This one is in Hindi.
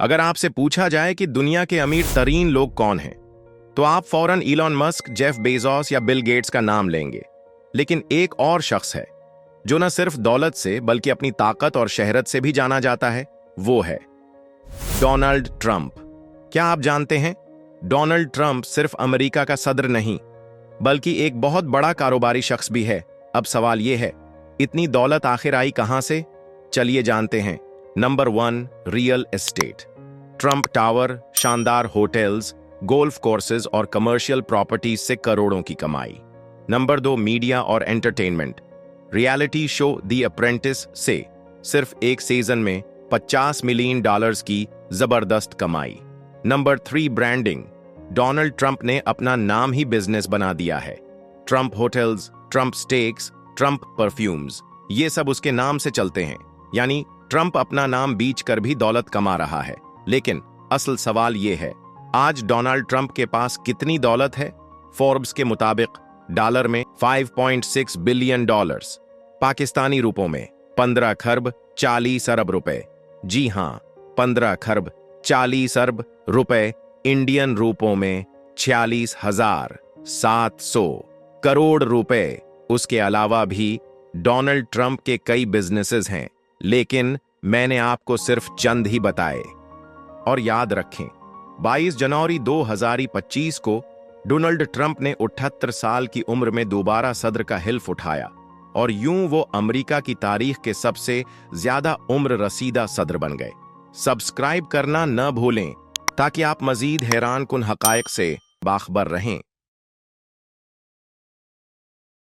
अगर आपसे पूछा जाए कि दुनिया के अमीर तरीन लोग कौन हैं, तो आप फौरन इलॉन मस्क, जेफ बेजोस या बिल गेट्स का नाम लेंगे। लेकिन एक और शख्स है जो न सिर्फ दौलत से बल्कि अपनी ताकत और शहरत से भी जाना जाता है। वो है डोनाल्ड ट्रंप। क्या आप जानते हैं, डोनाल्ड ट्रंप सिर्फ अमेरिका का सदर नहीं बल्कि एक बहुत बड़ा कारोबारी शख्स भी है। अब सवाल यह है, इतनी दौलत आखिर आई कहां से? चलिए जानते हैं। Number 1, real estate. Trump tower, शानदार होटल्स, गोल्फ कोर्सेज और कमर्शियल प्रॉपर्टीज से करोड़ों की कमाई। नंबर 2, मीडिया और entertainment. Reality show the apprentice से सिर्फ एक सीजन में $50 मिलियन की जबरदस्त कमाई। Number 3, branding. डोनाल्ड ट्रंप ने अपना नाम ही बिजनेस बना दिया है। Trump hotels, Trump stakes, Trump perfumes, ये सब उसके नाम से चलते हैं। यानी ट्रंप अपना नाम बेच कर भी दौलत कमा रहा है। लेकिन असल सवाल ये है, आज डोनाल्ड ट्रंप के पास कितनी दौलत है? फोर्ब्स के मुताबिक डॉलर में $5.6 बिलियन, पाकिस्तानी रुपयों में 15 खरब 40 अरब रुपए। जी हां, 15 खरब 40 अरब रुपए, इंडियन रुपयों में 46,700 करोड़ रुपए। उसके अलावा भी डोनाल्ड ट्रंप के कई बिजनेसेस हैं, लेकिन मैंने आपको सिर्फ चंद ही बताए। और याद रखें, 22 जनवरी 2025 को डोनाल्ड ट्रंप ने 78 साल की उम्र में दोबारा सदर का हिल्फ उठाया और यूं वो अमेरिका की तारीख के सबसे ज्यादा उम्र रसीदा सदर बन गए। सब्सक्राइब करना न भूलें ताकि आप मजीद हैरान कुन हकायक से बाखबर रहें।